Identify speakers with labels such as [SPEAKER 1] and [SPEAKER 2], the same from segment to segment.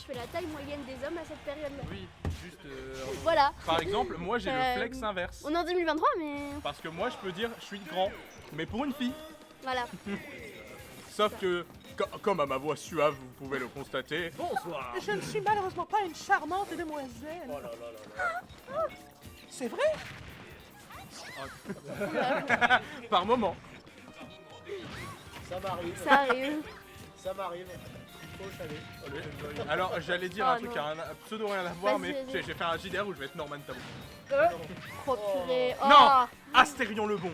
[SPEAKER 1] fais la taille moyenne des hommes à cette période-là.
[SPEAKER 2] Oui, juste.
[SPEAKER 1] Voilà.
[SPEAKER 3] Par exemple, moi j'ai le flex inverse.
[SPEAKER 1] On est en 2023, mais
[SPEAKER 3] Parce que moi je peux dire je suis grand, mais pour une fille.
[SPEAKER 1] voilà.
[SPEAKER 3] Sauf que, comme à ma voix suave, vous pouvez le constater.
[SPEAKER 2] Bonsoir.
[SPEAKER 4] Je ne suis malheureusement pas une charmante demoiselle.
[SPEAKER 2] Oh là là là là.
[SPEAKER 4] C'est vrai?
[SPEAKER 3] Par moment.
[SPEAKER 2] Ça m'arrive.
[SPEAKER 1] Ça arrive.
[SPEAKER 2] Ça m'arrive. Faut chaler.
[SPEAKER 3] Alors j'allais dire
[SPEAKER 1] Oh,
[SPEAKER 3] un truc qui a un pseudo rien à voir,
[SPEAKER 1] Vas-y,
[SPEAKER 3] mais
[SPEAKER 1] vas-y.
[SPEAKER 3] j'ai fait un JDR où je vais être Norman Tabou.
[SPEAKER 1] Oh purée. Oh.
[SPEAKER 3] Non, Astérion le bon.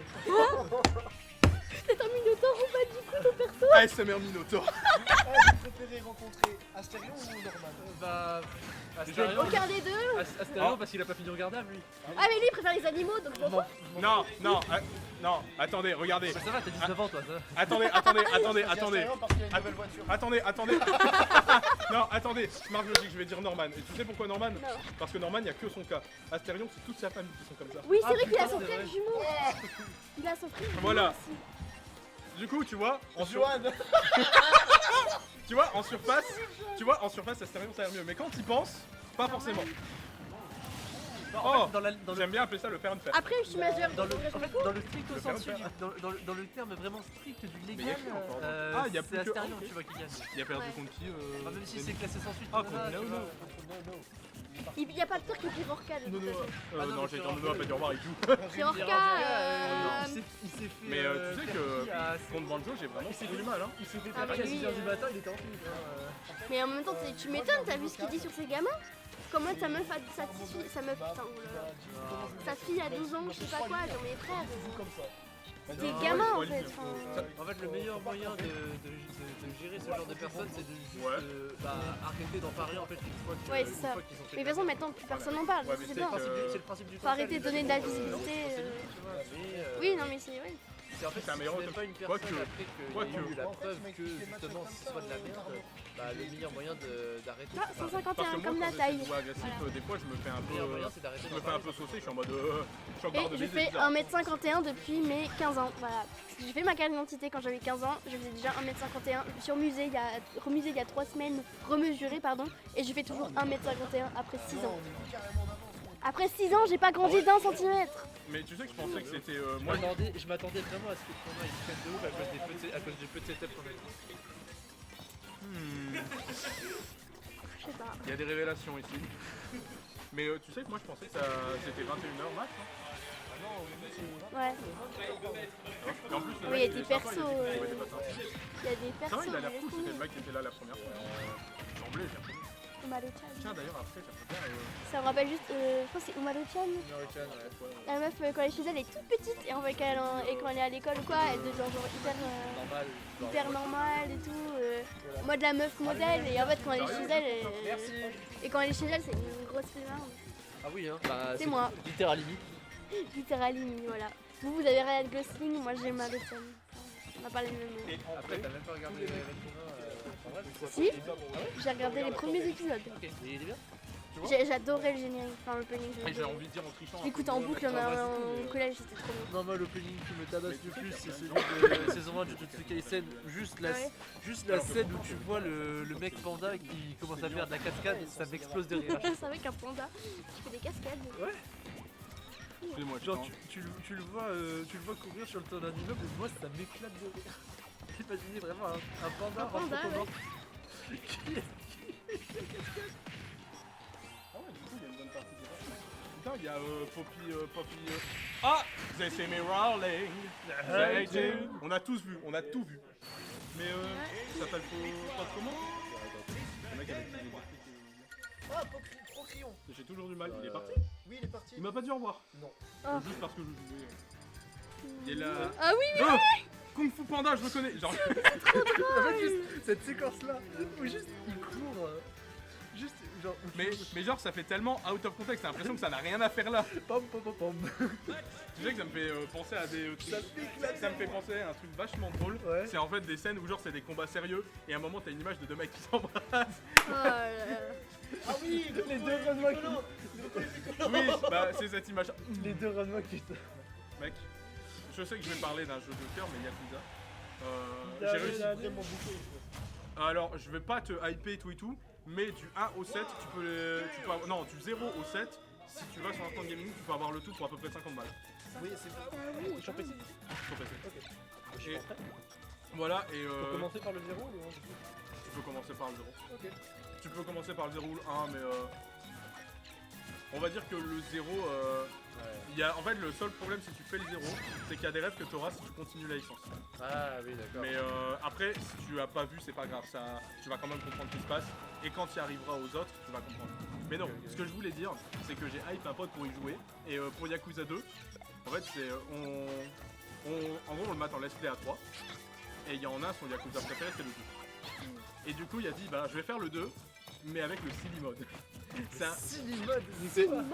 [SPEAKER 1] C'est un Minotaure ou pas du coup ton perso?
[SPEAKER 3] ASMR Minotaur.
[SPEAKER 2] Vous préférez rencontrer Astérion ou Norman?
[SPEAKER 5] Bah. Astérion,
[SPEAKER 1] Aucun des deux.
[SPEAKER 5] Astérion parce qu'il a pas fini au gardable lui.
[SPEAKER 1] Ah mais lui il préfère les animaux donc je m'en fous.
[SPEAKER 3] Non, attendez, regardez.
[SPEAKER 5] Bah, ça va, t'as 19 ans toi, ça va.
[SPEAKER 3] Attendez.
[SPEAKER 2] Astérion parce qu'il a une nouvelle voiture.
[SPEAKER 3] Attendez. Non, attendez, smart logique, je vais dire Norman. Et tu sais pourquoi Norman?
[SPEAKER 1] Non.
[SPEAKER 3] Parce que Norman, il n'y a que son cas. Astérion, c'est toute sa famille qui sont comme ça.
[SPEAKER 1] Oui c'est
[SPEAKER 5] Ah,
[SPEAKER 1] vrai qu'il a
[SPEAKER 5] putain,
[SPEAKER 1] son
[SPEAKER 5] c'est
[SPEAKER 1] frère
[SPEAKER 5] vrai.
[SPEAKER 1] jumeau. Il a son frère jumeau
[SPEAKER 3] Voilà.
[SPEAKER 1] aussi.
[SPEAKER 3] Du coup, tu vois, en
[SPEAKER 2] Joanne.
[SPEAKER 3] surface, Astérion, ça a l'air mieux. Mais quand il pense, pas forcément.
[SPEAKER 5] En
[SPEAKER 3] Oh,
[SPEAKER 5] fait, dans le
[SPEAKER 3] j'aime bien appeler ça le faire and faire.
[SPEAKER 1] Après je suis majeure.
[SPEAKER 5] dans le,
[SPEAKER 1] donc
[SPEAKER 5] en
[SPEAKER 1] je m'en
[SPEAKER 5] fait,
[SPEAKER 1] fous.
[SPEAKER 5] dans le strict
[SPEAKER 3] Le
[SPEAKER 5] sensu,
[SPEAKER 3] faire
[SPEAKER 5] dans le terme vraiment strict du
[SPEAKER 3] Mais y a
[SPEAKER 5] légal,
[SPEAKER 3] qui encore
[SPEAKER 5] c'est
[SPEAKER 3] y a plus que-
[SPEAKER 5] Astérion,
[SPEAKER 3] ok.
[SPEAKER 5] tu vois, qui gagne.
[SPEAKER 3] Il a perdu
[SPEAKER 1] Ouais.
[SPEAKER 3] contre qui
[SPEAKER 5] Enfin, même si
[SPEAKER 3] Denis
[SPEAKER 5] c'est classé sans suite,
[SPEAKER 3] Ah,
[SPEAKER 5] voilà,
[SPEAKER 3] contre
[SPEAKER 5] tu
[SPEAKER 3] Nono.
[SPEAKER 5] vois.
[SPEAKER 1] Il n'y a pas de pire que Pivorca de toute
[SPEAKER 3] Nono.
[SPEAKER 1] façon.
[SPEAKER 5] Ah non,
[SPEAKER 3] Non,
[SPEAKER 5] mais
[SPEAKER 3] j'ai dit
[SPEAKER 5] Florent,
[SPEAKER 3] Nono a pas dit au revoir, il joue.
[SPEAKER 1] Pivorca,
[SPEAKER 5] Il s'est fait.
[SPEAKER 3] Mais tu sais que
[SPEAKER 5] faire à-
[SPEAKER 3] contre Banjo, j'ai vraiment fait du mal. Hein.
[SPEAKER 5] Il s'est fait
[SPEAKER 1] Ah,
[SPEAKER 5] faire
[SPEAKER 1] mais
[SPEAKER 5] à
[SPEAKER 1] lui,
[SPEAKER 5] 6h du matin, il était en film.
[SPEAKER 1] mais en même temps tu m'étonnes, t'as vu ce qu'il dit sur ses gamins? Comment sa meuf a sa petite fille, sa meuf, putain, sa fille a 12 ans, je sais pas quoi, genre mes frères. Des
[SPEAKER 5] Non,
[SPEAKER 1] gamins en
[SPEAKER 3] ouais,
[SPEAKER 1] fait.
[SPEAKER 3] ouais,
[SPEAKER 1] enfin.
[SPEAKER 5] En fait, le meilleur moyen de gérer ce genre de personnes, c'est de juste
[SPEAKER 3] Ouais.
[SPEAKER 5] arrêter d'en parler en fait une fois que-
[SPEAKER 1] Ouais,
[SPEAKER 5] une
[SPEAKER 1] c'est ça.
[SPEAKER 5] fois qu'ils ont fait
[SPEAKER 1] Mais de toute façon maintenant plus personne n'en parle,
[SPEAKER 3] Ouais, mais
[SPEAKER 1] c'est
[SPEAKER 3] c'est
[SPEAKER 1] bien.
[SPEAKER 3] que-
[SPEAKER 5] c'est le principe du
[SPEAKER 1] Faut arrêter de donner de la visibilité. Oui non mais c'est vrai.
[SPEAKER 5] C'est en fait,
[SPEAKER 3] C'est un
[SPEAKER 5] si
[SPEAKER 3] meilleur
[SPEAKER 5] c'est même pas une
[SPEAKER 3] Quoique-
[SPEAKER 5] personne après qu'il y a
[SPEAKER 3] quoique.
[SPEAKER 5] eu la preuve que justement ce soit de la merde, bah, le meilleur moyen d'arrêter
[SPEAKER 1] Ah,
[SPEAKER 5] c'est ça.
[SPEAKER 1] 151
[SPEAKER 3] Parce que moi,
[SPEAKER 1] comme
[SPEAKER 3] quand
[SPEAKER 1] la
[SPEAKER 3] j'essaie
[SPEAKER 1] taille.
[SPEAKER 3] de jouer agressif, des fois, je me fais un
[SPEAKER 5] Le meilleur moyen
[SPEAKER 3] peu.
[SPEAKER 5] c'est d'arrêter
[SPEAKER 3] Je
[SPEAKER 5] d'en
[SPEAKER 3] me fais un
[SPEAKER 5] parler.
[SPEAKER 3] peu saucer, je suis en mode. Je suis encore de
[SPEAKER 1] Et je
[SPEAKER 3] baiser,
[SPEAKER 1] fais
[SPEAKER 3] bizarre.
[SPEAKER 1] 1m51 depuis mes 15 ans. Voilà. J'ai fait ma carte d'identité quand j'avais 15 ans. Je faisais déjà 1m51. Je me suis remusée il y a 3 semaines, remesurée pardon. Et je fais toujours 1m51 après 6 ans. Après 6 ans, j'ai pas grandi d'1 centimètre.
[SPEAKER 3] Mais tu sais que je pensais que c'était.
[SPEAKER 5] Moi
[SPEAKER 3] Moi,
[SPEAKER 5] je m'attendais vraiment à ce que Thomas il prenne de ouf à cause du petit setup qu'on a dit.
[SPEAKER 1] Je sais pas.
[SPEAKER 3] il y a des révélations ici. Mais tu sais que moi, je pensais que c'était 21h max. Hein.
[SPEAKER 1] Ouais.
[SPEAKER 3] Et en plus, le
[SPEAKER 1] Oui, il y a
[SPEAKER 3] mec,
[SPEAKER 1] des
[SPEAKER 3] est sympa,
[SPEAKER 1] persos,
[SPEAKER 3] il a dit qu'il trouvait des patins.
[SPEAKER 1] Il y a des
[SPEAKER 3] Ça
[SPEAKER 1] persos.
[SPEAKER 3] va, il a l'air
[SPEAKER 1] mais
[SPEAKER 3] cool,
[SPEAKER 1] les
[SPEAKER 3] c'était le
[SPEAKER 1] fous.
[SPEAKER 3] mec qui était là la première fois. Semblait, j'ai l'impression.
[SPEAKER 1] Umaru-chan.
[SPEAKER 3] Tiens, d'ailleurs, après, j'aimerais bien.
[SPEAKER 1] Ça me rappelle juste, je pense que c'est Umaru-chan. La meuf, quand elle est chez elle, elle est toute petite. Et, en fait, et quand elle est à l'école ou quoi, elle devient genre hyper normale et tout. En mode la meuf modèle. Et en fait, quand elle est chez elle, et quand elle est chez elle, c'est une grosse flemmarde.
[SPEAKER 5] Ah oui hein, bah,
[SPEAKER 1] C'est moi.
[SPEAKER 5] Littéralement.
[SPEAKER 1] Littéralement, voilà. Vous avez Ryan Gosling, moi j'ai Umaru-chan. On n'a pas les mêmes.
[SPEAKER 5] Après t'as même pas regardé Red en vrai,
[SPEAKER 1] Si, j'ai regardé les premiers épisodes.
[SPEAKER 5] Ok, il est bien.
[SPEAKER 1] J'adorais le générique, enfin l'opening.
[SPEAKER 3] Et j'ai envie de dire en trichant.
[SPEAKER 1] Je l'écoute en boucle en collège, c'était trop bien.
[SPEAKER 5] Non, moi l'opening qui me tabasse le plus, c'est celui de saison 1 de Jujutsu Kaisen. Juste la scène où tu vois le mec panda qui commence à faire de la cascade, ça m'explose de rire.
[SPEAKER 1] C'est vrai qu'un panda qui fait des cascades.
[SPEAKER 3] Excusez-moi,
[SPEAKER 5] Genre tu le vois courir sur le toit d'un immeuble et moi ça m'éclate de rire. Imaginez vraiment un panda en
[SPEAKER 1] panda,
[SPEAKER 5] photo
[SPEAKER 1] ouais.
[SPEAKER 5] qui
[SPEAKER 3] Ah ouais, du coup, il y a une bonne partie des personnes. Putain, il y a Poppy. Ah! They say me rolling. They do. On a tous vu, on a tout vu. Mais ça s'appelle pas comment? Le mec avec qui il est parti.
[SPEAKER 2] Ah, Procyon.
[SPEAKER 3] J'ai toujours du mal, il est parti.
[SPEAKER 2] Oui, il est parti.
[SPEAKER 3] Il m'a pas dit au revoir.
[SPEAKER 2] Non.
[SPEAKER 1] Oh.
[SPEAKER 3] Juste parce que je jouais. Il est là.
[SPEAKER 1] Ah oui,
[SPEAKER 3] Oh Kung Fu Panda, je le connais. Genre.
[SPEAKER 5] En fait, juste cette séquence-là, où juste il court, juste genre.
[SPEAKER 3] Mais genre, ça fait tellement out of context, t'as l'impression que ça n'a rien à faire là.
[SPEAKER 5] Pom pom pom pom.
[SPEAKER 3] Tu sais que ça me fait penser à des trucs. Ça me fait penser à un truc vachement drôle.
[SPEAKER 5] Ouais.
[SPEAKER 3] C'est en fait des scènes où genre c'est des combats sérieux et à un moment t'as une image de deux mecs qui s'embrassent.
[SPEAKER 1] oh là là.
[SPEAKER 2] Ah oui,
[SPEAKER 5] Les deux Ranma qui.
[SPEAKER 3] Oui, bah c'est cette image.
[SPEAKER 5] Les deux Ranma qui.
[SPEAKER 3] Mec, je sais que je vais parler d'un jeu de cœur, mais Yakuza. J'ai réussi.
[SPEAKER 2] vraiment bouffé.
[SPEAKER 3] Alors, je vais pas te hyper tout et tout, Mais du 1 au 7, non, du 0 au 7, si tu vas sur Instant Gaming, tu peux avoir le tout pour à peu près 50 balles.
[SPEAKER 2] Oui, c'est
[SPEAKER 1] oui.
[SPEAKER 2] sur PC.
[SPEAKER 3] Sur PC.
[SPEAKER 2] Ok. Je suis
[SPEAKER 3] Et-
[SPEAKER 2] prêt.
[SPEAKER 3] Voilà, et
[SPEAKER 2] Pour commencer par le 0 ou le 1
[SPEAKER 3] tu peux commencer par le 0.
[SPEAKER 2] Ok.
[SPEAKER 3] Tu peux commencer par le 0 ou le 1, mais on va dire que le 0, en fait, le seul problème si tu fais le 0, c'est qu'il y a des rêves que tu auras si tu continues la licence.
[SPEAKER 5] Ah oui, d'accord.
[SPEAKER 3] Mais après, si tu as pas vu, c'est pas grave, tu vas quand même comprendre ce qui se passe. Et quand tu y arriveras aux autres, tu vas comprendre. Mais non, ce que je voulais dire, c'est que j'ai hype un pote pour y jouer. Et pour Yakuza 2, en fait, c'est en gros, on le mate en let's play à 3. Et il y en a, son Yakuza préféré, c'est le 2. Et du coup, il a dit, bah, je vais faire le 2, mais avec le silly mode. C'est un
[SPEAKER 5] silly mode.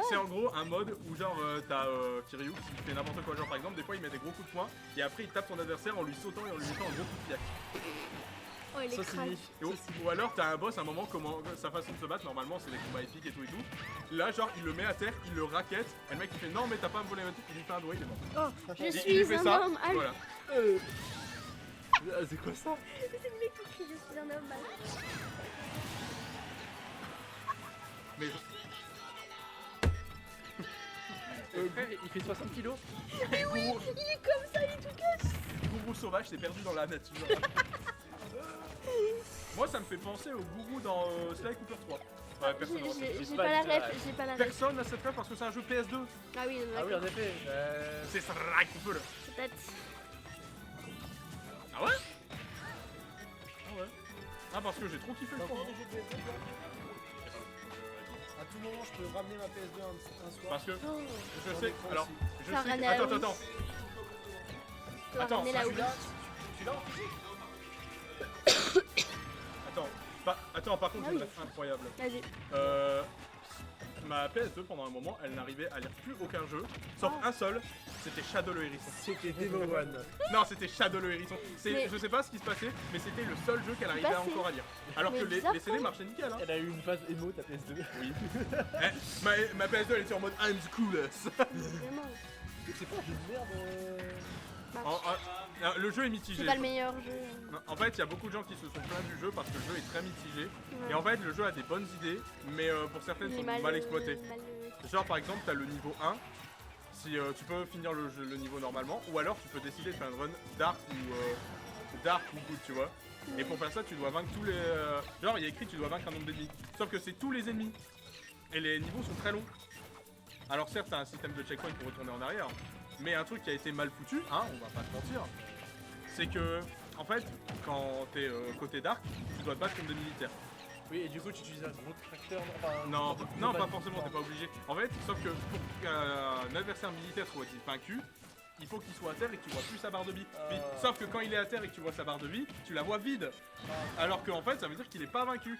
[SPEAKER 3] c'est en gros un mode où genre t'as Kiryu qui fait n'importe quoi, genre par exemple des fois il met des gros coups de poing et après il tape son adversaire en lui sautant et en lui mettant un gros coup de pied.
[SPEAKER 1] Oh, il est crack.
[SPEAKER 3] Ou alors t'as un boss à un moment, comment sa façon de se battre, normalement c'est des combats épiques et tout. Là genre il le met à terre, il le raquette et le mec il fait non mais t'as pas à me voler ma tête, il lui fait un doigt, il est mort.
[SPEAKER 1] Oh, je
[SPEAKER 3] Il
[SPEAKER 1] suis
[SPEAKER 3] fait
[SPEAKER 1] un
[SPEAKER 3] ça,
[SPEAKER 1] homme. Ah,
[SPEAKER 3] voilà.
[SPEAKER 5] Ah, c'est quoi ça?
[SPEAKER 1] c'est le mec qui crie, je suis un homme.
[SPEAKER 3] Mais
[SPEAKER 5] Frère, il fait 60 kilos.
[SPEAKER 1] Mais oui, il est comme ça, il est tout cash.
[SPEAKER 3] gourou sauvage s'est perdu dans la nature. Moi ça me fait penser au gourou dans Sly Cooper 3. Ouais, personne n'aura cette
[SPEAKER 1] J'ai
[SPEAKER 5] pas
[SPEAKER 1] pas la
[SPEAKER 5] dit ça,
[SPEAKER 1] ref, j'ai pas la ref.
[SPEAKER 3] Personne n'a cette ref parce que c'est un jeu PS2.
[SPEAKER 1] Ah oui,
[SPEAKER 5] Ah oui, en effet.
[SPEAKER 3] C'est Sly Cooper.
[SPEAKER 1] peut-être.
[SPEAKER 3] Ah ouais? Ah ouais. Ah parce que j'ai trop kiffé le
[SPEAKER 2] Dans
[SPEAKER 3] temps.
[SPEAKER 2] des jeux de PS2, toi à tout moment, je peux ramener ma PS2 un soir.
[SPEAKER 3] Parce que
[SPEAKER 1] Oh,
[SPEAKER 3] je
[SPEAKER 2] J'en
[SPEAKER 3] sais,
[SPEAKER 2] ai trop
[SPEAKER 3] alors,
[SPEAKER 2] aussi.
[SPEAKER 3] je
[SPEAKER 1] Ça
[SPEAKER 3] sais.
[SPEAKER 1] ramène à la
[SPEAKER 3] Attends.
[SPEAKER 1] Wii. tu dois
[SPEAKER 3] Attends,
[SPEAKER 1] ramener la Wii.
[SPEAKER 2] Tu l'as en physique?
[SPEAKER 3] Attends, par contre,
[SPEAKER 1] Ah
[SPEAKER 3] j'ai une
[SPEAKER 1] oui.
[SPEAKER 3] ref incroyable.
[SPEAKER 1] Vas-y.
[SPEAKER 3] Ma PS2 pendant un moment, elle n'arrivait à lire plus aucun jeu, sauf un seul, c'était Shadow le hérisson.
[SPEAKER 5] C'était Demo One.
[SPEAKER 3] Non, c'était Shadow le hérisson.
[SPEAKER 1] Mais-
[SPEAKER 3] Je sais pas ce qui se passait, mais c'était le seul jeu qu'elle arrivait
[SPEAKER 1] Bah, c'est-
[SPEAKER 3] encore à lire. Alors
[SPEAKER 1] mais
[SPEAKER 3] que
[SPEAKER 1] bizarre,
[SPEAKER 3] les CD
[SPEAKER 1] ça.
[SPEAKER 3] marchaient nickel. Hein.
[SPEAKER 5] Elle a eu une phase émo, ta PS2.
[SPEAKER 3] Oui. Ma PS2 elle était en mode I'm the coolest.
[SPEAKER 1] Vraiment.
[SPEAKER 2] C'est pas un jeu de merde.
[SPEAKER 3] Le jeu est mitigé.
[SPEAKER 1] C'est pas le meilleur jeu.
[SPEAKER 3] En fait, il y a beaucoup de gens qui se sont plaints du jeu parce que le jeu est très mitigé.
[SPEAKER 1] Ouais.
[SPEAKER 3] Et en fait, le jeu a des bonnes idées, mais pour certaines,
[SPEAKER 1] Il
[SPEAKER 3] sont
[SPEAKER 1] est
[SPEAKER 3] mal exploitées.
[SPEAKER 1] mal-
[SPEAKER 3] Genre, par exemple, t'as le niveau 1. Si tu peux finir le niveau normalement, ou alors tu peux décider de faire une run dark ou good, tu vois. Et pour faire ça, tu dois vaincre tous les. Genre, il y a écrit tu dois vaincre un nombre d'ennemis. Sauf que c'est tous les ennemis. Et les niveaux sont très longs. Alors, certes, t'as un système de checkpoint pour retourner en arrière. Mais un truc qui a été mal foutu, hein, on va pas te mentir, c'est que, en fait, quand t'es côté dark, tu dois te battre contre des militaires.
[SPEAKER 5] Oui, et du coup, tu utilises un gros tracteur. Enfin,
[SPEAKER 3] Non, pas forcément, t'es pas obligé. En fait, sauf que pour qu'un adversaire militaire soit vaincu, il faut qu'il soit à terre et que tu vois plus sa barre de vie. Sauf que quand il est à terre et que tu vois sa barre de vie, tu la vois vide. Alors qu'en fait, ça veut dire qu'il est pas vaincu.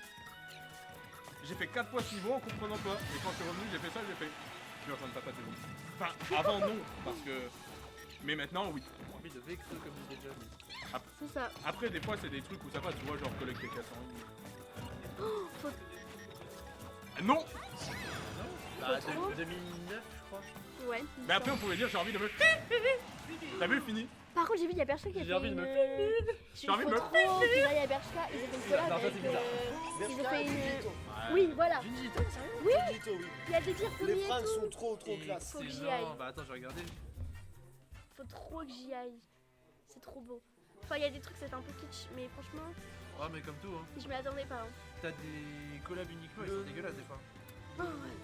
[SPEAKER 3] J'ai fait 4 fois ce niveau en comprenant pas. Et quand je suis revenu, j'ai fait ça, j'ai fait. Je suis en train de taper bon. Enfin, avant non, parce que. Mais maintenant, oui.
[SPEAKER 5] envie de vexer comme il déjà dit.
[SPEAKER 1] C'est ça.
[SPEAKER 3] Après, des fois, c'est des trucs où ça passe, tu vois, genre collecter 400.
[SPEAKER 1] Faut-
[SPEAKER 3] Non.
[SPEAKER 5] Bah,
[SPEAKER 1] trop.
[SPEAKER 5] 2009, je crois.
[SPEAKER 1] Ouais.
[SPEAKER 3] Mais après, on pouvait dire j'ai envie de me. T'as vu, fini.
[SPEAKER 1] Par contre, j'ai vu, il y a Bershka qui a
[SPEAKER 5] J'ai
[SPEAKER 1] fait
[SPEAKER 5] envie de
[SPEAKER 1] une...
[SPEAKER 5] me
[SPEAKER 3] J'ai envie de me-
[SPEAKER 1] trop qu'il aille à Bershka, ils ont fait une collab
[SPEAKER 5] Non, ça,
[SPEAKER 1] avec...
[SPEAKER 5] c'est bizarre.
[SPEAKER 1] Ils ont
[SPEAKER 2] Bershka
[SPEAKER 1] fait
[SPEAKER 2] et
[SPEAKER 1] une...
[SPEAKER 2] Junito.
[SPEAKER 1] Oui, voilà.
[SPEAKER 5] Junito, sérieux?
[SPEAKER 1] Oui,
[SPEAKER 2] Junito, oui.
[SPEAKER 1] il y a des pires premiers
[SPEAKER 2] Les
[SPEAKER 1] et
[SPEAKER 2] fringues
[SPEAKER 1] tout.
[SPEAKER 2] sont trop classe.
[SPEAKER 1] Faut que j'y
[SPEAKER 5] Excellent.
[SPEAKER 1] aille.
[SPEAKER 5] Bah, attends, je vais regarder.
[SPEAKER 1] Faut trop que j'y aille. C'est trop beau. Enfin, il y a des trucs, c'est un peu kitsch, mais franchement,
[SPEAKER 5] Ouais, mais comme tout, hein.
[SPEAKER 1] je m'y attendais pas. Hein.
[SPEAKER 5] T'as des collabs Uniqlo, ils sont dégueulasses des fois.
[SPEAKER 1] Oh, ouais.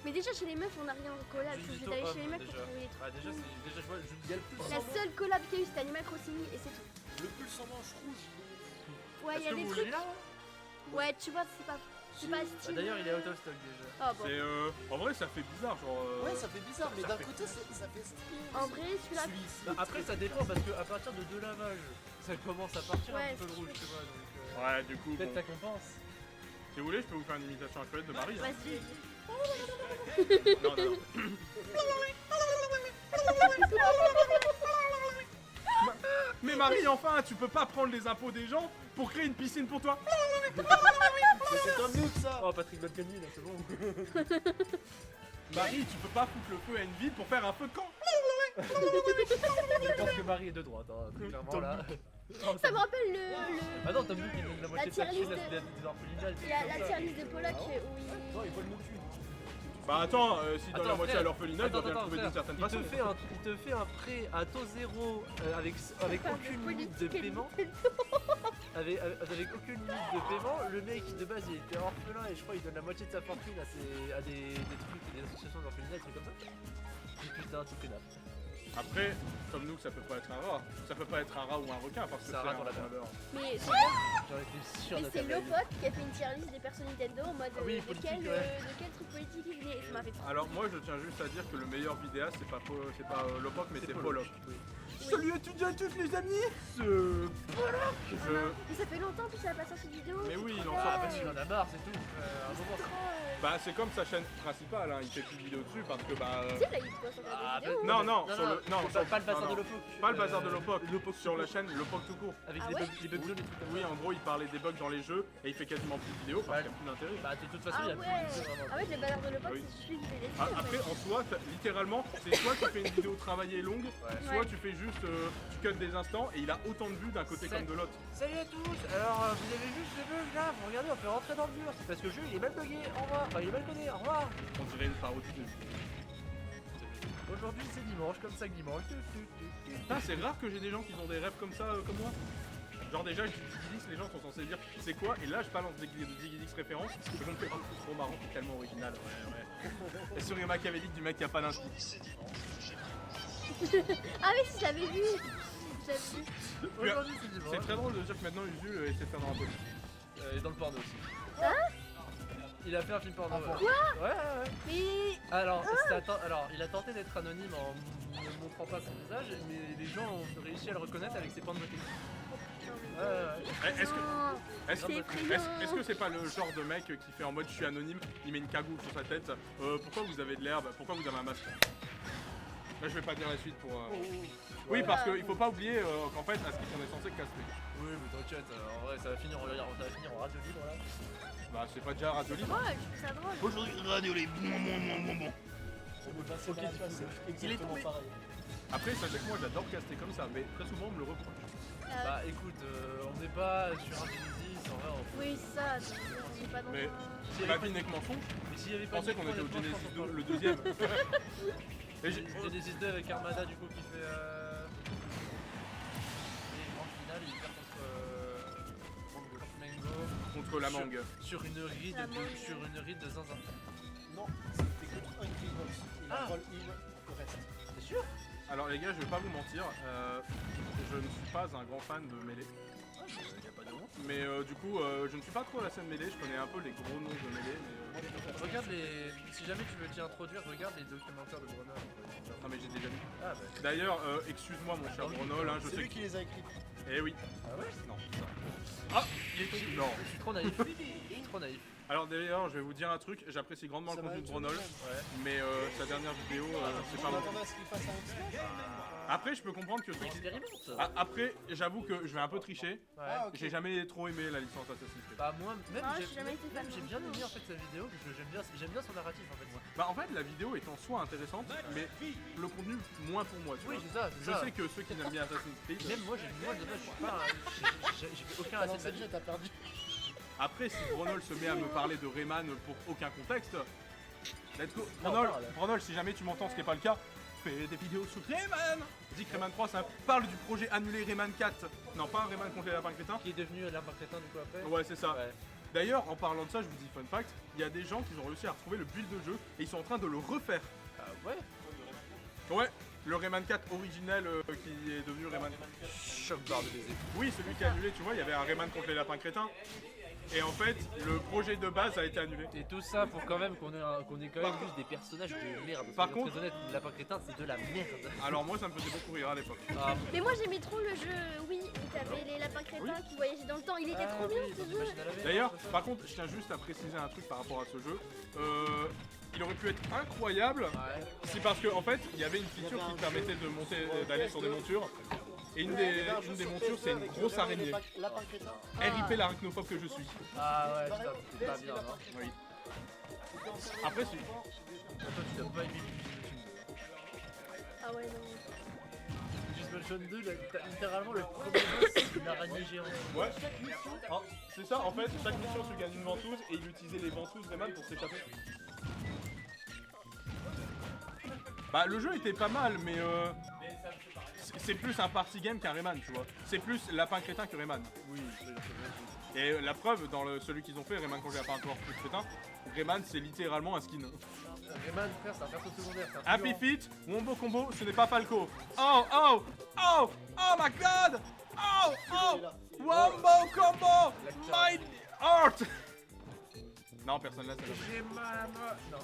[SPEAKER 1] Mais déjà, chez les meufs, on n'a rien en collab. Faut que
[SPEAKER 5] Junito,
[SPEAKER 1] j'aille
[SPEAKER 5] hop,
[SPEAKER 1] chez les meufs pour
[SPEAKER 5] déjà.
[SPEAKER 1] trouver les trucs.
[SPEAKER 5] Ah, déjà, déjà, je vois, il y a le plus
[SPEAKER 1] La seule collab qu'il y a eu, c'était Animal Crossing et c'est tout.
[SPEAKER 2] Le pulse en manche rouge.
[SPEAKER 1] Ouais, il y a
[SPEAKER 5] Est-ce que
[SPEAKER 1] des
[SPEAKER 5] vous
[SPEAKER 1] trucs.
[SPEAKER 5] voulez là?
[SPEAKER 1] Ouais, tu vois, c'est pas
[SPEAKER 5] Bah,
[SPEAKER 1] stylé.
[SPEAKER 5] d'ailleurs, il est out of stock déjà.
[SPEAKER 1] Oh, bon.
[SPEAKER 3] C'est en vrai, ça fait bizarre, genre.
[SPEAKER 2] Ouais, ça fait bizarre, mais
[SPEAKER 3] ça
[SPEAKER 2] d'un
[SPEAKER 3] fait-
[SPEAKER 2] côté, ça fait stylé.
[SPEAKER 1] En vrai, celui-là,
[SPEAKER 2] Celui-ci.
[SPEAKER 5] Bah, après, ça dépend parce qu'à partir de 2 lavages, ça commence à partir
[SPEAKER 1] Ouais,
[SPEAKER 5] un petit peu le
[SPEAKER 1] c'est
[SPEAKER 5] rouge, tu vois. Donc,
[SPEAKER 3] Ouais, du coup,
[SPEAKER 5] peut-être
[SPEAKER 3] bon.
[SPEAKER 5] ça compense.
[SPEAKER 3] Si vous voulez, je peux vous faire une imitation incroyable de Marie. Hein.
[SPEAKER 1] vas-y.
[SPEAKER 3] Non, non, non. Mais Marie, enfin, tu peux pas prendre les impôts des gens pour créer une piscine pour toi.
[SPEAKER 2] Mais c'est un noob, ça.
[SPEAKER 5] Oh, Patrick Balkany, là, c'est bon.
[SPEAKER 3] Marie, tu peux pas foutre le feu à une ville pour faire un feu de camp.
[SPEAKER 5] Je pense que Marie est de droite, hein, très clairement là.
[SPEAKER 1] Ça me rappelle le...
[SPEAKER 5] Ah non, Tom Nook il donne la moitié de sa
[SPEAKER 1] tier
[SPEAKER 5] thune
[SPEAKER 1] list
[SPEAKER 5] des orphelinats.
[SPEAKER 1] Il y a la tier list de Pollock où il...
[SPEAKER 2] Non, ils volent nos thunes.
[SPEAKER 3] Bah attends, s'il donne la
[SPEAKER 5] Attends,
[SPEAKER 3] moitié
[SPEAKER 5] frère.
[SPEAKER 3] à l'orphelinat, il doit bien le trouver
[SPEAKER 5] frère.
[SPEAKER 3] d'une certaine
[SPEAKER 5] Il
[SPEAKER 3] façon.
[SPEAKER 5] te fait un prêt à taux zéro avec aucune limite de paiement. Avec aucune limite de paiement, le mec de base il était orphelin et je crois qu'il donne la moitié de sa fortune à des trucs, des associations d'orphelinat, des trucs comme ça. Et putain, tout pénal.
[SPEAKER 3] Après, comme nous, ça peut pas être un rat. Ça peut pas être un rat ou un requin parce que
[SPEAKER 5] C'est un rat dans la mer.
[SPEAKER 3] voleur.
[SPEAKER 1] Mais
[SPEAKER 5] J'en étais sûr
[SPEAKER 1] c'est
[SPEAKER 5] d'être
[SPEAKER 1] Lopote qui a fait une tier list des persos Nintendo en mode
[SPEAKER 5] oui,
[SPEAKER 1] de
[SPEAKER 5] politique,
[SPEAKER 1] quel
[SPEAKER 5] ouais.
[SPEAKER 1] truc politique il venait. Et ça m'a fait trop.
[SPEAKER 3] Alors moi, je tiens juste à dire que le meilleur vidéaste, c'est pas Lopoc, mais c'est Pollock.
[SPEAKER 5] Oui.
[SPEAKER 3] Salut à toutes et à tous les amis.
[SPEAKER 1] Mais ça fait longtemps que ça n'a pas sorti de vidéo.
[SPEAKER 3] Mais oui, il en
[SPEAKER 1] Ah,
[SPEAKER 3] sort.
[SPEAKER 5] Ah bah il en a marre, c'est tout. Un moment.
[SPEAKER 3] Bah c'est comme sa chaîne principale, hein. Il fait plus de vidéos dessus parce que bah...
[SPEAKER 1] Tu sais, là, il doit sortir
[SPEAKER 5] Ah,
[SPEAKER 1] des vidéos.
[SPEAKER 3] Non, sur le... Non, sur-
[SPEAKER 5] pas le bazar
[SPEAKER 3] non,
[SPEAKER 5] de
[SPEAKER 3] non.
[SPEAKER 5] Lopoc.
[SPEAKER 3] Pas le bazar de Lopoc,
[SPEAKER 5] Lopoc
[SPEAKER 3] sur la chaîne Lopoc tout court.
[SPEAKER 5] Avec
[SPEAKER 1] Ah
[SPEAKER 5] les
[SPEAKER 1] ouais
[SPEAKER 5] bugs bleus, les trucs comme ça.
[SPEAKER 3] Oui, en gros, il parlait des bugs dans les jeux et il fait quasiment plus de vidéos parce qu'il n'y a plus d'intérêt.
[SPEAKER 5] Bah de toute façon,
[SPEAKER 1] Ah
[SPEAKER 5] il y a plus de
[SPEAKER 1] ouais.
[SPEAKER 5] vidéos vraiment.
[SPEAKER 1] En fait, le bazar de Lopoc,
[SPEAKER 3] Oui.
[SPEAKER 1] c'est celui qui fait des
[SPEAKER 3] Ah,
[SPEAKER 1] vidéos.
[SPEAKER 3] après, en soi, littéralement, c'est soit tu fais une vidéo travaillée longue, soit
[SPEAKER 1] Ouais.
[SPEAKER 3] tu fais juste, tu cuts des instants et il a autant de vues d'un côté comme de l'autre.
[SPEAKER 5] Salut à tous. Alors vous avez vu ce bug là, vous regardez, on peut rentrer dans le mur. C'est parce que le jeu il est mal bugué, au revoir. Enfin il est mal codé, au revoir.
[SPEAKER 3] On dirait une parodie de...
[SPEAKER 5] Aujourd'hui c'est dimanche, comme ça que dimanche.
[SPEAKER 3] Putain, c'est rare que j'ai des gens qui ont des rêves comme ça, comme moi. Genre déjà, je dis Digidix, les gens sont censés dire c'est quoi, et là je balance des Digidix références, et je me fais oh, c'est trop marrant, c'est tellement original. Ouais. Et sourire machiavélique du mec qui a pas d'inspi.
[SPEAKER 1] Ah oui, si, je l'avais vu. J'avais vu.
[SPEAKER 5] Aujourd'hui c'est
[SPEAKER 3] C'est
[SPEAKER 5] dimanche.
[SPEAKER 3] très drôle de dire que maintenant Usul essaie de faire dans un peu.
[SPEAKER 5] Et dans le porno aussi.
[SPEAKER 1] Hein?
[SPEAKER 5] Il a fait un film porno.
[SPEAKER 1] Quoi?
[SPEAKER 5] Ouais.
[SPEAKER 1] Mais...
[SPEAKER 5] Alors, il a tenté d'être anonyme en ne montrant pas son visage, mais les gens ont réussi à le reconnaître avec ses points de beauté.
[SPEAKER 3] Est-ce que...
[SPEAKER 1] Non.
[SPEAKER 3] Est-ce
[SPEAKER 1] C'est effrayant.
[SPEAKER 3] que c'est pas le genre de mec qui fait en mode je suis anonyme, il met une cagoule sur sa tête, pourquoi vous avez de l'herbe, pourquoi vous avez un masque? Là je vais pas dire la suite pour... Oui parce qu'il faut pas oublier qu'en fait à ce qu'on est censé castrer.
[SPEAKER 5] Oui, mais t'inquiète, en vrai, ça va finir en radio libre là.
[SPEAKER 3] Bah c'est pas déjà radio libre.
[SPEAKER 1] Drôle, je trouve ça drôle.
[SPEAKER 3] Aujourd'hui radio libre, bon.
[SPEAKER 5] Il est tombé.
[SPEAKER 3] Après sachez que moi j'adore caster comme ça, mais très souvent on me le reproche.
[SPEAKER 5] Bah écoute, on n'est pas sur un Genesis, en vrai,
[SPEAKER 1] Oui, c'est ça. On n'est pas dans
[SPEAKER 3] Mais
[SPEAKER 1] un...
[SPEAKER 3] ma vie n'est que mensonge,
[SPEAKER 5] Mais s'il y avait
[SPEAKER 3] je
[SPEAKER 5] pas
[SPEAKER 3] pensais qu'on était au
[SPEAKER 5] Genesis
[SPEAKER 3] Genesis 2, le deuxième. Et
[SPEAKER 5] Genesis 2 avec Armada du coup qui fait... Et en finale il perd contre Mango.
[SPEAKER 3] contre la mangue.
[SPEAKER 5] Sur une ride
[SPEAKER 1] La mangue.
[SPEAKER 5] sur une ride de zinzin.
[SPEAKER 2] Non, c'était contre un Greenbox. Il a
[SPEAKER 5] Ah.
[SPEAKER 2] roll in le reste.
[SPEAKER 5] T'es sûr?
[SPEAKER 3] Alors les gars, je vais pas vous mentir, je ne suis pas un grand fan de mêlée.
[SPEAKER 5] Y'a pas de honte.
[SPEAKER 3] Mais du coup, je ne suis pas trop à la scène mêlée, je connais un peu les gros noms de mêlée, mais...
[SPEAKER 5] Regarde les... Si jamais tu veux t'y introduire, regarde les documentaires de Brunel.
[SPEAKER 3] Non mais j'ai déjà vu.
[SPEAKER 5] Ah bah...
[SPEAKER 3] D'ailleurs, excuse-moi mon cher Brunol, hein, je
[SPEAKER 2] C'est
[SPEAKER 3] sais
[SPEAKER 2] lui
[SPEAKER 3] que...
[SPEAKER 2] qui les a écrits.
[SPEAKER 3] Eh oui.
[SPEAKER 5] Ah ouais?
[SPEAKER 3] Non, ça. Ah, il est... Non.
[SPEAKER 5] Je suis trop naïf. Je suis trop naïf.
[SPEAKER 3] Alors d'ailleurs, je vais vous dire un truc, j'apprécie grandement
[SPEAKER 2] Ça
[SPEAKER 3] le
[SPEAKER 2] va
[SPEAKER 3] contenu de
[SPEAKER 2] être
[SPEAKER 3] Brunol,
[SPEAKER 5] Ouais.
[SPEAKER 3] mais sa dernière vidéo, c'est pas
[SPEAKER 2] On
[SPEAKER 3] bon.
[SPEAKER 2] attendait à ce qu'il fasse un X-Men.
[SPEAKER 3] Après, je peux comprendre que...
[SPEAKER 5] Expérimente.
[SPEAKER 3] Après, j'avoue que je vais un peu tricher,
[SPEAKER 5] Ouais.
[SPEAKER 2] Ah, ok.
[SPEAKER 3] j'ai jamais trop aimé la licence Assassin's Creed.
[SPEAKER 5] Bah moi, même
[SPEAKER 1] Ah,
[SPEAKER 5] j'ai
[SPEAKER 1] j'ai jamais été fan
[SPEAKER 5] j'ai
[SPEAKER 1] non
[SPEAKER 5] bien
[SPEAKER 1] plus.
[SPEAKER 5] aimé en fait sa vidéo parce que j'aime bien son narratif en fait.
[SPEAKER 3] Bah en fait, la vidéo est en soi intéressante, mais le contenu moins pour moi, tu
[SPEAKER 5] Oui
[SPEAKER 3] vois.
[SPEAKER 5] c'est ça, c'est
[SPEAKER 3] Je
[SPEAKER 5] ça.
[SPEAKER 3] sais que ceux qui n'aiment bien Assassin's Creed...
[SPEAKER 5] Même moi, de base, je suis pas. J'ai fait aucun
[SPEAKER 2] Alors
[SPEAKER 5] assez de
[SPEAKER 2] cette jeu, t'as perdu.
[SPEAKER 3] Après, si Brunol se met à me parler de Rayman pour aucun contexte, let's go.
[SPEAKER 5] Non,
[SPEAKER 3] Brunol,
[SPEAKER 5] parle.
[SPEAKER 3] Brunol, si jamais tu m'entends, ce qui n'est pas le cas, fais des vidéos sur Rayman. Dis que Rayman 3, ça parle du projet annulé Rayman 4. Non, pas un Rayman contre les lapins crétins.
[SPEAKER 5] Qui est devenu l'arbre crétin du coup après.
[SPEAKER 3] Ouais, c'est ça.
[SPEAKER 5] Ouais.
[SPEAKER 3] D'ailleurs, en parlant de ça, je vous dis fun fact, il y a des gens qui ont réussi à retrouver le build de jeu et ils sont en train de le refaire.
[SPEAKER 5] Ah ouais.
[SPEAKER 3] Ouais, le Rayman 4 originel qui est devenu Rayman.
[SPEAKER 5] Choc barre de baiser.
[SPEAKER 3] Oui, celui qui est annulé, tu vois, il y avait un Rayman contre les lapins crétins. Et en fait, le projet de base a été annulé.
[SPEAKER 5] Et tout ça pour quand même qu'on ait quand même juste des personnages de merde.
[SPEAKER 3] Par
[SPEAKER 5] Soyons
[SPEAKER 3] contre-
[SPEAKER 5] très honnête, le lapin crétin c'est de la merde.
[SPEAKER 3] Alors moi, ça me faisait beaucoup rire à l'époque.
[SPEAKER 5] Ah,
[SPEAKER 1] Mais moi j'aimais trop le jeu, oui, où t'avais les lapins crétins qui voyageaient dans le temps, il était trop bien ce jeu.
[SPEAKER 3] D'ailleurs, par contre, je tiens juste à préciser un truc par rapport à ce jeu. Il aurait pu être incroyable,
[SPEAKER 5] Ouais.
[SPEAKER 3] c'est parce qu'en fait, il y avait une feature qui permettait de monter, d'aller sur des montures. Et une des montures, c'est une grosse araignée.
[SPEAKER 2] Lapin crétin.
[SPEAKER 3] RIP l'arachnophobe que je suis.
[SPEAKER 5] Ah ouais, putain, c'est pas bien, non.
[SPEAKER 3] Oui. Après, si.
[SPEAKER 5] Toi, tu dois pas aimer
[SPEAKER 1] Ah ouais, non.
[SPEAKER 5] juste Splatoon 2, t'as littéralement le premier boss, c'est une araignée géante.
[SPEAKER 3] Ouais, ah, c'est ça, en fait, chaque mission tu gagnes une ventouse et il utilisait les ventouses Rayman pour s'échapper. Bah le jeu était pas mal, mais c'est plus un party game qu'un Rayman, tu vois. C'est plus lapin crétin que Rayman.
[SPEAKER 5] Oui,
[SPEAKER 3] Et la preuve, dans celui qu'ils ont fait, Rayman quand j'ai pas encore plus crétin, Rayman c'est littéralement un skin.
[SPEAKER 5] Rayman, frère, c'est un perso secondaire.
[SPEAKER 3] Happy Feet, Wombo Combo, ce n'est pas Falco. Oh, oh, oh, oh my god! Oh, oh, Wombo Combo, my heart! Non, personne là, ça va.
[SPEAKER 5] J'ai mal à moi. Non.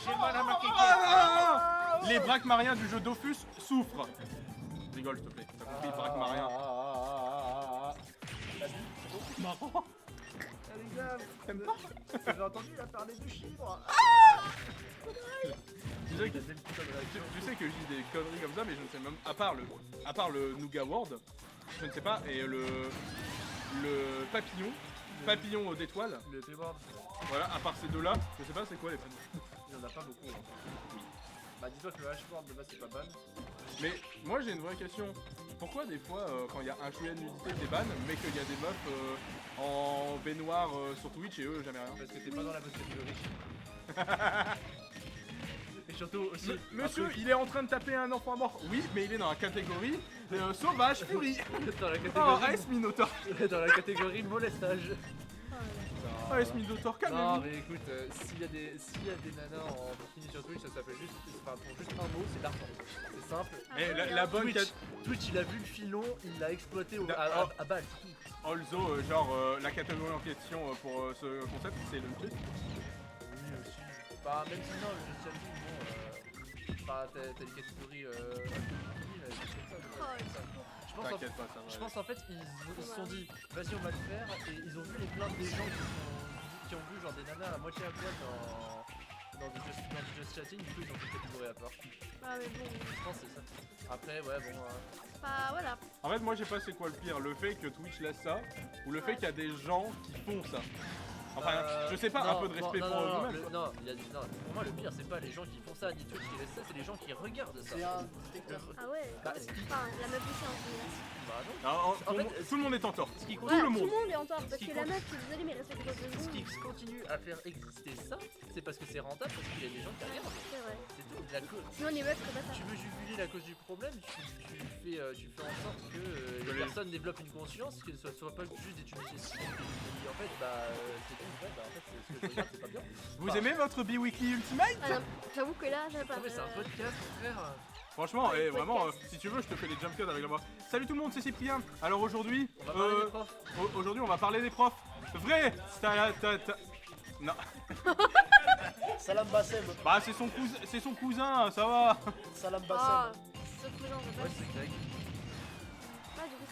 [SPEAKER 3] J'ai mal à ma kéké. Les Braquemariens du jeu Dofus souffrent. Rigole, s'il te plaît. T'as compris, Braquemariens. Marrant. T'aimes pas?
[SPEAKER 5] J'ai entendu la parler du chibre.
[SPEAKER 3] Tu sais que je dis des conneries comme ça, mais je ne sais même. À part le Nougat World, je ne sais pas. Et le papillon d'étoiles.
[SPEAKER 5] Le P-Board.
[SPEAKER 3] Voilà, à part ces deux-là, je sais pas c'est quoi les panneaux.
[SPEAKER 5] Il y en a pas beaucoup. Hein. Bah dis-toi que le H-Board de base c'est pas ban.
[SPEAKER 3] Mais moi j'ai une vraie question. Pourquoi des fois quand il y a un chouïa de nudité des ban, mais qu'il y a des meufs en baignoire sur Twitch et eux jamais rien?
[SPEAKER 5] Parce que t'es pas dans la bonne catégorie. Et surtout aussi.
[SPEAKER 3] Monsieur, il est en train de taper un enfant mort. Oui, mais il est dans la catégorie sauvage furie.
[SPEAKER 5] Dans la
[SPEAKER 3] Oh,
[SPEAKER 5] catégorie.
[SPEAKER 3] S Minotaur.
[SPEAKER 5] Dans la catégorie molestage.
[SPEAKER 3] Oh, S Minotaur,
[SPEAKER 5] Non
[SPEAKER 3] calmez-vous.
[SPEAKER 5] mais écoute, s'il y a des nanas en bikini sur Twitch, ça s'appelle juste, enfin pour juste un mot, c'est l'argent. C'est simple.
[SPEAKER 3] Et la bonne
[SPEAKER 5] Twitch, il a vu le filon, il l'a exploité à balle.
[SPEAKER 3] Also, la catégorie en question pour ce concept, c'est le truc.
[SPEAKER 5] Oui aussi. Bah même si non, le Justin bon, bah t'as une catégorie
[SPEAKER 3] T'inquiète pas, ça va.
[SPEAKER 5] Je pense en fait ils se sont dit vas-y on va le faire et ils ont vu les plaintes des gens qui ont vu genre des nanas à moitié à poil dans du just chatting, du coup ils ont fait une catégorie à part.
[SPEAKER 1] Ah mais bon.
[SPEAKER 5] Je pense que c'est ça. Après ouais bon
[SPEAKER 1] Bah voilà.
[SPEAKER 3] En fait, moi, je sais pas c'est quoi le pire, le fait que Twitch laisse ça, ou le fait qu'il y a des gens qui font ça. Enfin, je sais pas, un peu de respect pour eux-mêmes.
[SPEAKER 5] Non, pour moi le pire c'est pas les gens qui font ça ni Twitch qui laissent ça, c'est les gens qui regardent ça.
[SPEAKER 2] C'est un détecteur.
[SPEAKER 1] Ah ouais.
[SPEAKER 5] Bah,
[SPEAKER 1] Enfin, la meuf aussi en fait.
[SPEAKER 5] Bah non.
[SPEAKER 3] Non, tout le monde est en tort.
[SPEAKER 5] Ce qui
[SPEAKER 1] Ouais,
[SPEAKER 3] le monde.
[SPEAKER 1] tout le monde est en tort parce
[SPEAKER 5] qui
[SPEAKER 1] que la meuf, je suis désolée, mais respecte pas deux
[SPEAKER 5] Ce
[SPEAKER 1] secondes.
[SPEAKER 5] qui continue à faire exister ça, c'est parce que c'est rentable, parce qu'il y a des gens qui regardent.
[SPEAKER 1] C'est vrai.
[SPEAKER 5] C'est tout. La cause.
[SPEAKER 1] Sinon, les meufs, feraient pas ça.
[SPEAKER 5] Tu veux juguler la cause du problème, tu fais en sorte que les personnes développent une conscience, que ce soit pas juste des publicités. En fait, bah, c'est tout. Bah, en fait, ce que je regarde, c'est pas bien.
[SPEAKER 3] Vous aimez votre B-Weekly Ultimate?
[SPEAKER 1] Ah non, j'avoue que là, j'avais pas.
[SPEAKER 5] Non, mais c'est un podcast, frère.
[SPEAKER 3] Franchement,
[SPEAKER 1] Ouais,
[SPEAKER 3] vraiment,
[SPEAKER 1] podcast.
[SPEAKER 3] si tu veux, je te fais des jump cuts avec la voix. Salut tout le monde, c'est Cyprien. Alors aujourd'hui,
[SPEAKER 5] On va parler des profs.
[SPEAKER 3] aujourd'hui, on va parler des profs. Vrai. Non.
[SPEAKER 2] Salam Bassem.
[SPEAKER 3] Bah, c'est son cousin, ça va.
[SPEAKER 2] Salam
[SPEAKER 1] Ah,
[SPEAKER 2] Bassem.
[SPEAKER 1] ce cousin, je sais
[SPEAKER 5] Ouais,
[SPEAKER 1] pas.
[SPEAKER 5] c'est Greg.
[SPEAKER 1] Ah, du coup,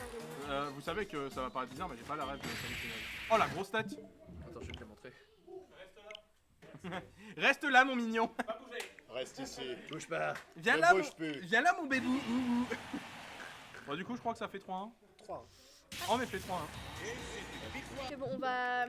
[SPEAKER 1] c'est un
[SPEAKER 3] Vous savez que ça va paraître bizarre, mais j'ai pas la rêve de Salut Final. Oh la grosse tête.
[SPEAKER 5] Attends, je vais te la montrer.
[SPEAKER 3] Reste là, mon mignon.
[SPEAKER 2] Reste ici.
[SPEAKER 5] Bouge pas.
[SPEAKER 3] Viens
[SPEAKER 2] Ne
[SPEAKER 3] là,
[SPEAKER 2] bouge plus.
[SPEAKER 3] viens là, mon bébou. Bon, du coup, je crois que ça fait 3-1.
[SPEAKER 2] 3.
[SPEAKER 3] En effet, 3-1.
[SPEAKER 1] Ok, bon, on va